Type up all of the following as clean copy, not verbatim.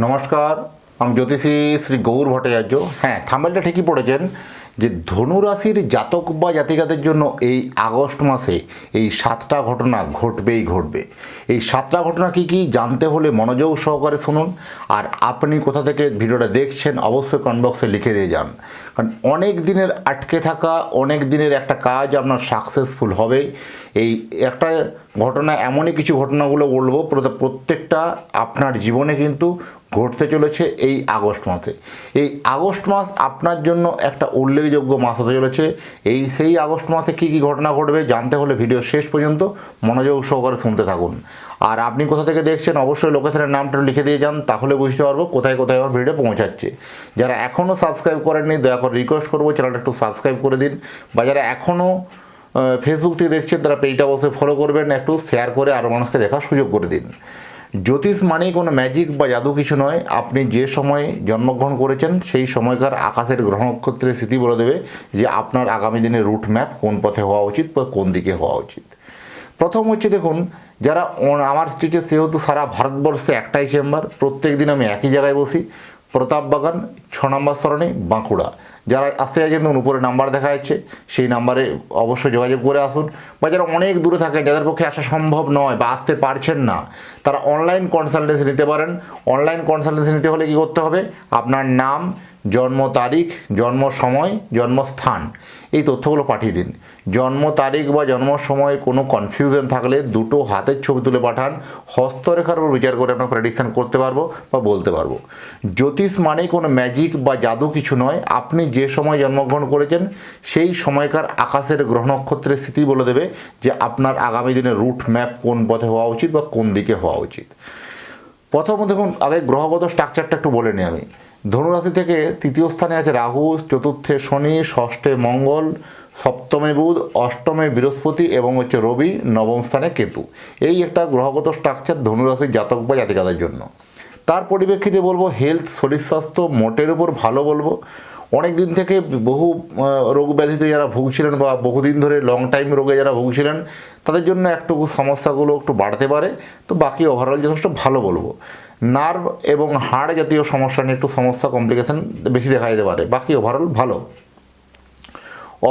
নমস্কার, আমি জ্যোতিষী শ্রী গৌর ভট্টাচার্য। হ্যাঁ, থাম্বনেলটা ঠিকই পড়েছেন যে ধনুরাশির জাতক বা জাতিকাদের জন্য এই আগস্ট মাসে এই 7টা ঘটনা ঘটবেই ঘটবে। এই 7টা ঘটনা কী কী জানতে হলে মনোযোগ সহকারে শুনুন। আর আপনি কোথা থেকে ভিডিওটা দেখছেন অবশ্যই কমেন্ট বক্সে লিখে দিয়ে যান, কারণ অনেক দিনের আটকে থাকা অনেক দিনের একটা কাজ আপনার সাকসেসফুল হবে। এই একটা ঘটনা, এমনই কিছু ঘটনাগুলো বলবো প্রত্যেকটা আপনার জীবনে কিন্তু ঘটতে চলেছে এই আগস্ট মাসে। এই আগস্ট মাস আপনার জন্য একটা উল্লেখযোগ্য মাস হতে চলেছে। সেই আগস্ট মাসে কী কী ঘটনা ঘটবে জানতে হলে ভিডিও শেষ পর্যন্ত মনোযোগ সহকারে শুনতে থাকুন। আর আপনি কোথা থেকে দেখছেন অবশ্যই লোকেশনের নামটা লিখে দিয়ে যান, তাহলে বুঝতে পারবো কোথায় কোথায় আমার ভিডিও পৌঁছাচ্ছে। যারা এখনও সাবস্ক্রাইব করেননি দয়া করে রিকোয়েস্ট করবো চ্যানেলটা একটু সাবস্ক্রাইব করে দিন, বা যারা এখনও ফেসবুক থেকে দেখছেন তারা পেজটা অবশ্যই ফলো করবেন, একটু শেয়ার করে আরও মানুষকে দেখার সুযোগ করে দিন। জ্যোতিষ মানেই কোনো ম্যাজিক বা জাদু কিছু নয়। আপনি যে সময়ে জন্মগ্রহণ করেছেন সেই সময়কার আকাশের গ্রহ নক্ষত্রের স্থিতি বলে দেবে যে আপনার আগামী দিনের রুট ম্যাপ কোন পথে হওয়া উচিত বা কোন দিকে হওয়া উচিত। প্রথম হচ্ছে, দেখুন, যারা আমার হচ্ছে সেহেতু সারা ভারতবর্ষে একটাই চেম্বার, প্রত্যেক দিন আমি একই জায়গায় বসি, প্রতাপবাগান 6 নম্বর সরণি, বাঁকুড়া। যারা আসতে চাইছেন তখন উপরে নাম্বার দেখা যাচ্ছে, সেই নাম্বারে অবশ্যই যোগাযোগ করে আসুন। বা যারা অনেক দূরে থাকেন, যাদের পক্ষে আসা সম্ভব নয় বা আসতে পারছেন না, তারা অনলাইন কনসালটেন্সি নিতে পারেন। অনলাইন কনসালটেন্সি নিতে হলে কী করতে হবে? আপনার নাম, জন্ম তারিখ, জন্ম সময়, জন্মস্থান, এই তথ্যগুলো পাঠিয়ে দিন। জন্ম তারিখ বা জন্ম সময় কোনো কনফিউশন থাকলে দুটো হাতের ছবি তুলে পাঠান। হস্তরেখার উপর বিচার করে আমরা প্রেডিকশান করতে পারবো বা বলতে পারবো। জ্যোতিষ মানেই কোনো ম্যাজিক বা জাদু কিছু নয়। আপনি যে সময় জন্মগ্রহণ করেছেন সেই সময়কার আকাশের গ্রহ নক্ষত্রের স্থিতি বলে দেবে যে আপনার আগামী দিনের রুট ম্যাপ কোন পথে হওয়া উচিত বা কোন দিকে হওয়া উচিত। প্রথমত দেখুন, আগে গ্রহগত স্ট্রাকচারটা একটু বলে নিই আমি। ধনুরাশি থেকে তৃতীয় স্থানে আছে রাহু, চতুর্থে শনি, ষষ্ঠে মঙ্গল, সপ্তমে বুধ, অষ্টমে বৃহস্পতি এবং হচ্ছে রবি, নবম স্থানে কেতু। এই একটা গ্রহগত স্ট্রাকচার ধনুরাশির জাতক বা জাতিকাদের জন্য। তার পরিপ্রেক্ষিতে বলবো হেলথ, শরীর স্বাস্থ্য মোটের উপর ভালো বলবো। অনেক দিন থেকে বহু রোগ ব্যাধিতে যারা ভুগছিলেন বা বহুদিন ধরে লং টাইম রোগে যারা ভুগছিলেন তাদের জন্য একটু সমস্যাগুলো একটু বাড়তে পারে, তো বাকি ওভারঅল যথেষ্ট ভালো বলবো। নার্ভ এবং হাড় জাতীয় সমস্যা নিয়ে একটু সমস্যা কমপ্লিকেশন বেশি দেখা যেতে পারে, বাকি ওভারঅল ভালো।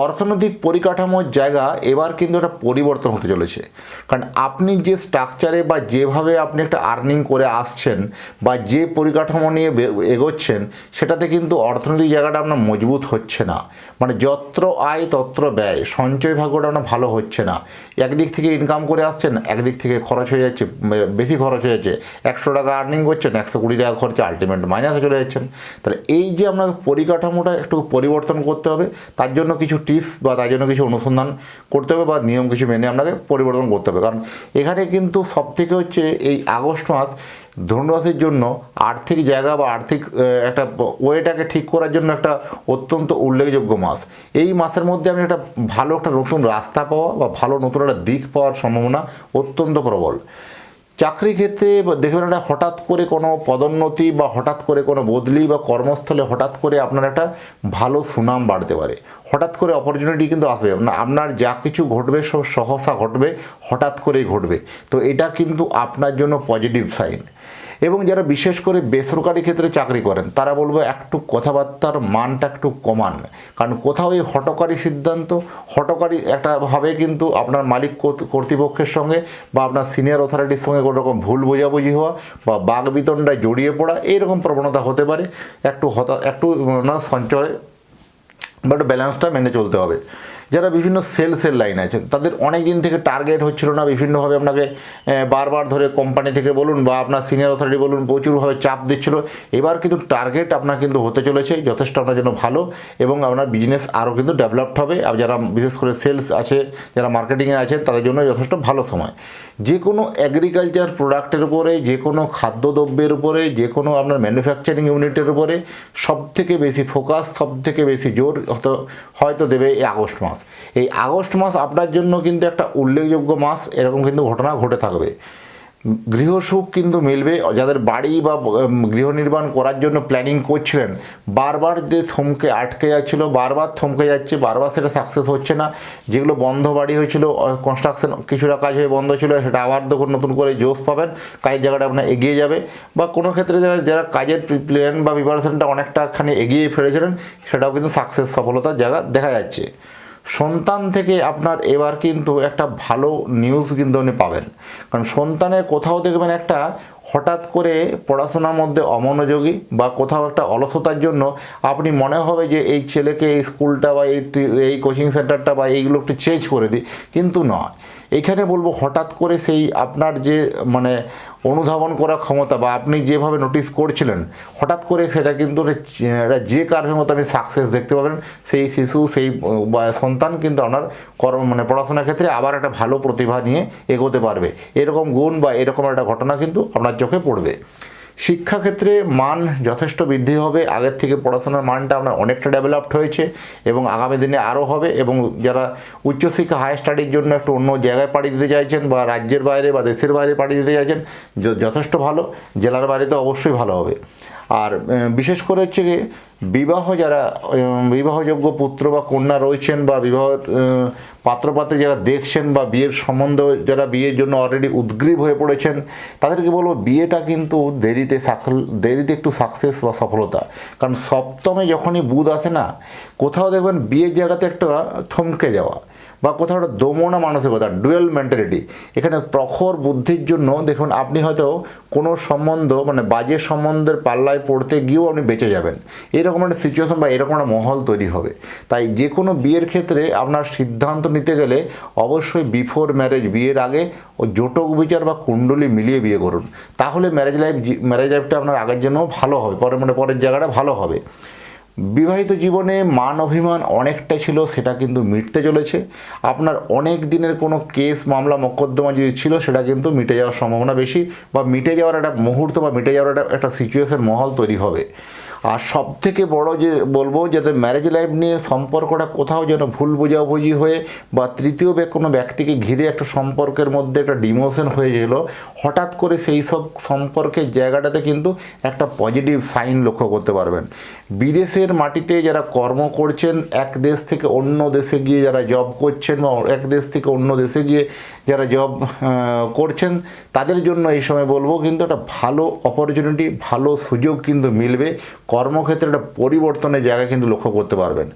অর্থনৈতিক পরিকাঠামোর জায়গা এবার কিন্তু একটা পরিবর্তন হতে চলেছে, কারণ আপনি যে স্ট্রাকচারে বা যেভাবে আপনি একটা আর্নিং করে আসছেন বা যে পরিকাঠামো নিয়ে এগোচ্ছেন সেটাতে কিন্তু অর্থনৈতিক জায়গাটা আপনার মজবুত হচ্ছে না। মানে যত্র আয় তত্র ব্যয়, সঞ্চয় ভাগ্যটা আপনার ভালো হচ্ছে না। একদিক থেকে ইনকাম করে আসছেন, একদিক থেকে খরচ হয়ে যাচ্ছে, বেশি খরচ হয়ে যাচ্ছে। 100 টাকা আর্নিং করছেন, 120 টাকা খরচে আলটিমেট মাইনাসে চলে যাচ্ছেন। তাহলে এই যে আপনার পরিকাঠামোটা একটু পরিবর্তন করতে হবে, তার জন্য কিছু টিপস বা তার জন্য কিছু অনুসন্ধান করতে হবে বা নিয়ম কিছু মেনে আপনাকে পরিবর্তন করতে হবে। কারণ এখানে কিন্তু সবথেকে হচ্ছে এই আগস্ট মাস ধনুরাশির জন্য আর্থিক জায়গা বা আর্থিক একটা ওয়েটাকে ঠিক করার জন্য একটা অত্যন্ত উল্লেখযোগ্য মাস। এই মাসের মধ্যে আমি একটা ভালো একটা নতুন রাস্তা পাওয়া বা ভালো নতুন একটা দিক পাওয়ার সম্ভাবনা অত্যন্ত প্রবল। চাকরি ক্ষেত্রে দেখবেন একটা হঠাৎ করে কোনো পদোন্নতি বা হঠাৎ করে কোনো বদলি বা কর্মস্থলে হঠাৎ করে আপনার একটা ভালো সুনাম বাড়তে পারে। হঠাৎ করে অপরচুনিটি কিন্তু আসবে, আপনার যা কিছু ঘটবে সব সহসা ঘটবে, হঠাৎ করেই ঘটবে। তো এটা কিন্তু আপনার জন্য পজিটিভ সাইন। এবং যারা বিশেষ করে বেসরকারি ক্ষেত্রে চাকরি করেন তারা বলবো একটু কথাবার্তার মানটা একটু কমান, কারণ কোথাও এই হঠকারী সিদ্ধান্ত, হঠকারী একটা ভাবে কিন্তু আপনার মালিক কর্তৃপক্ষের সঙ্গে বা আপনার সিনিয়র অথরিটির সঙ্গে কোনো রকম ভুল বোঝাবুঝি হওয়া বা বাগবিতণ্ডায় জড়িয়ে পড়া, এইরকম প্রবণতা হতে পারে। একটু সঞ্চয় বা একটু ব্যালেন্সটা মেনে চলতে হবে। যারা বিভিন্ন সেলসের লাইন আছেন তাদের অনেক দিন থেকে টার্গেট হচ্ছিল না, বিভিন্নভাবে আপনাকে বারবার ধরে কোম্পানি থেকে বলুন বা আপনার সিনিয়র অথরিটি বলুন প্রচুরভাবে চাপ দিচ্ছিল। এবার কিন্তু টার্গেট আপনার কিন্তু হতে চলেছে, যথেষ্ট আপনার জন্য ভালো এবং আপনার বিজনেস আরও কিন্তু ডেভেলপড হবে। আর যারা বিশেষ করে সেলস আছে, যারা মার্কেটিংয়ে আছেন তাদের জন্য যথেষ্ট ভালো সময়। যে কোনো এগ্রিকালচার প্রোডাক্টের উপরে, যে কোনো খাদ্যদ্রব্যের উপরে, যে কোনো আপনার ম্যানুফ্যাকচারিং ইউনিটের উপরে সবথেকে বেশি ফোকাস, সবথেকে বেশি জোর হয়তো দেবে এই আগস্ট মাস। এই আগস্ট মাস আপনার জন্য কিন্তু একটা উল্লেখযোগ্য মাস, এরকম কিন্তু ঘটনা ঘটে থাকবে। গৃহসুখ কিন্তু মিলবে। যাদের বাড়ি বা গৃহ নির্মাণ করার জন্য প্ল্যানিং করছিলেন, বারবার যে থমকে আটকে যাচ্ছিলো, বারবার থমকে যাচ্ছে, বারবার সেটা সাকসেস হচ্ছে না। যেগুলো বন্ধ বাড়ি হয়েছিল, কনস্ট্রাকশন কিছুটা কাজ হয়ে বন্ধ ছিল, সেটা আবার দেখুন নতুন করে জোশ পাবেন, কাজের জায়গাটা আপনার এগিয়ে যাবে। বা কোনো ক্ষেত্রে যারা কাজের প্ল্যান বা প্রিপারেশনটা অনেকটাখানি এগিয়ে ফেলেছিলেন, সেটাও কিন্তু সাকসেস সফলতার জায়গা দেখা যাচ্ছে। সন্তান থেকে আপনার এবার কিন্তু একটা ভালো নিউজ কিন্তু আপনি পাবেন, কারণ সন্তানের কোথাও দেখবেন একটা হঠাৎ করে পড়াশোনার মধ্যে অমনোযোগী বা কোথাও একটা অলসতার জন্য আপনি মনে হবে যে এই ছেলেকে এই স্কুলটা বা এই কোচিং সেন্টারটা বা এইগুলো একটু চেঞ্জ করে দিই, কিন্তু নয়। এখানে বলবো হঠাৎ করে সেই আপনার যে মানে অনুধাবন করার ক্ষমতা বা আপনি যেভাবে নোটিস করছিলেন, হঠাৎ করে সেটা কিন্তু একটা যে কারণের মতো আপনি সাকসেস দেখতে পাবেন। সেই শিশু সেই সন্তান কিন্তু আপনার মানে পড়াশোনার ক্ষেত্রে আবার একটা ভালো প্রতিভা নিয়ে এগোতে পারবে, এরকম গুণ বা এরকম একটা ঘটনা কিন্তু আপনার চোখে পড়বে। শিক্ষাক্ষেত্রে মান যথেষ্ট বৃদ্ধি হবে, আগের থেকে পড়াশোনার মানটা আপনার অনেকটা ডেভেলপড হয়েছে এবং আগামী দিনে আরও হবে। এবং যারা উচ্চশিক্ষা হায়ার স্টাডির জন্য একটু অন্য জায়গায় পাড়ি দিতে চাইছেন বা রাজ্যের বাইরে বা দেশের বাইরে পাড়ি দিতে চাইছেন, যথেষ্ট ভালো। জেলার বাইরে তো অবশ্যই ভালো হবে। আর বিশেষ করে হচ্ছে গিয়ে যারা বিবাহযোগ্য পুত্র বা কন্যা রয়েছেন বা পাত্রপাত্রী যারা দেখছেন বা বিয়ের সম্বন্ধ যারা বিয়ের জন্য অলরেডি উদ্গ্রীব হয়ে পড়েছেন, তাদেরকে বলবো বিয়েটা কিন্তু দেরিতে একটু সাকসেস বা সফলতা। কারণ সপ্তমে যখনই বুধ আসে না, কোথাও দেখবেন বিয়ের জায়গাতে একটা থমকে যাওয়া বা কোথাও একটা দমনা মানসিকতা, ডুয়েল মেন্টালিটি। এখানে প্রখর বুদ্ধির জন্য দেখুন আপনি হয়তো কোনো সম্বন্ধ মানে বাজে সম্বন্ধের পাল্লায় পড়তে গিয়েও আপনি বেঁচে যাবেন, এরকম একটা সিচুয়েশন বা এরকম একটা মহল তৈরি হবে। তাই যে কোনো বিয়ের ক্ষেত্রে আপনার সিদ্ধান্ত নিতে গেলে অবশ্যই বিফোর ম্যারেজ, বিয়ের আগে ও জোটক বিচার বা কুণ্ডলী মিলিয়ে বিয়ে করুন, তাহলে ম্যারেজ লাইফটা আপনার আগের জন্য ভালো হবে, পরের জায়গাটা ভালো হবে। বিবাহিত জীবনে মান অভিমান অনেকটাই ছিল, সেটা কিন্তু মিটতে চলেছে। আপনার অনেক দিনের কোনো কেস মামলা মোকদ্দমা যদি ছিল, সেটা কিন্তু মিটে যাওয়ার সম্ভাবনা বেশি বা মিটে যাওয়ার একটা মুহূর্ত বা মিটে যাওয়ার একটা সিচুয়েশন মহল তৈরি হবে। আর সব থেকে বড় যে বলবো, যাতে ম্যারেজ লাইফ নিয়ে সম্পর্কটা কোথাও যেন ভুল বোঝাবুঝি হয়ে বা তৃতীয় কোনো ব্যক্তিকে ঘিরে একটা সম্পর্কের মধ্যে একটা ডিমোশন হয়ে গেল, হঠাৎ করে সেই সব সম্পর্কের জায়গাটাতে কিন্তু একটা পজিটিভ সাইন লক্ষ্য করতে পারবেন। বিদেশের মাটিতে যারা কর্ম করছেন, এক দেশ থেকে অন্য দেশে গিয়ে যারা জব করছেন বা এক দেশ থেকে অন্য দেশে গিয়ে যারা জব করছেন, তাদের জন্য এই সময় বলবো কিন্তু একটা ভালো অপরচুনিটি, ভালো সুযোগ কিন্তু মিলবে। কর্মক্ষেত্রে একটা পরিবর্তনের জায়গা কিন্তু লক্ষ্য করতে পারবেন।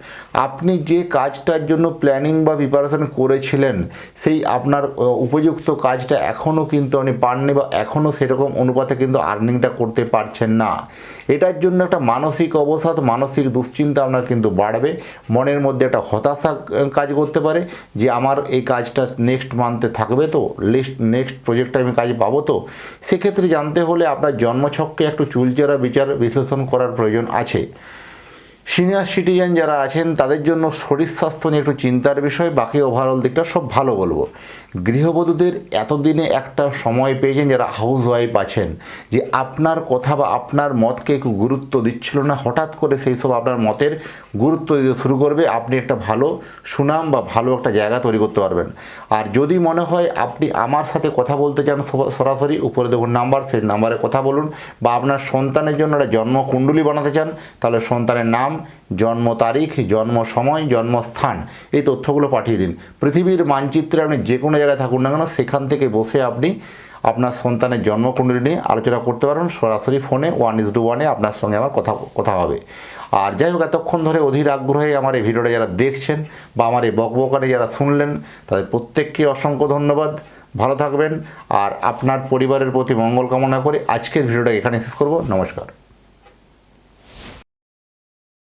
আপনি যে কাজটার জন্য প্ল্যানিং বা প্রিপারেশন করেছিলেন, সেই আপনার উপযুক্ত কাজটা এখনও কিন্তু আপনি পাননি বা এখনও সেরকম অনুপাতে কিন্তু আর্নিংটা করতে পারছেন না। এটার জন্য একটা মানসিক অবসাদ, মানসিক দুশ্চিন্তা আপনার কিন্তু বাড়বে। মনের মধ্যে একটা হতাশা কাজ করতে পারে যে আমার এই কাজটা নেক্সট মান্থে থাকবে তো, নেক্সট প্রজেক্টে আমি কাজ পাবো তো। সেক্ষেত্রে জানতে হলে আপনার জন্মছককে একটু চুলচেরা বিচার বিশ্লেষণ করার প্রয়োজন আছে। সিনিয়র সিটিজেন যারা আছেন তাদের জন্য শরীর স্বাস্থ্য নিয়ে একটু চিন্তার বিষয়, বাকি ওভারঅল দিকটা সব ভালো বলবো। গৃহবধূদের এতদিনে একটা সময় পেয়েছেন যারা হাউস ওয়াইফ আছেন, যে আপনার কথা বা আপনার মতকে একটু গুরুত্ব দিচ্ছিল না, হঠাৎ করে সেই সব আপনার মতের গুরুত্ব দিতে শুরু করবে। আপনি একটা ভালো সুনাম বা ভালো একটা জায়গা তৈরি করতে পারবেন। আর যদি মনে হয় আপনি আমার সাথে কথা বলতে চান সরাসরি, উপরে দেখুন নাম্বার, সেই নাম্বারে কথা বলুন। বা আপনার সন্তানের জন্য একটা জন্মকুণ্ডলী বানাতে চান, তাহলে সন্তানের নাম, জন্ম তারিখ, জন্ম সময়, জন্মস্থান, এই তথ্যগুলো পাঠিয়ে দিন। পৃথিবীর মানচিত্রে আপনি যে কোনো জায়গায় থাকুন না কেন, সেখান থেকে বসে আপনি আপনার সন্তানের জন্মকুণ্ডলী নিয়ে আলোচনা করতে পারবেন। সরাসরি ফোনে 1:1 আপনার সঙ্গে আমার কথা হবে। আর যাই হোক, এতক্ষণ ধরে অধীর আগ্রহে আমার এই ভিডিওটা যারা দেখছেন বা আমার এই বকবকারে যারা শুনলেন, তাদের প্রত্যেককে অসংখ্য ধন্যবাদ। ভালো থাকবেন আর আপনার পরিবারের প্রতি মঙ্গল কামনা করে আজকের ভিডিওটা এখানে শেষ করব। নমস্কার।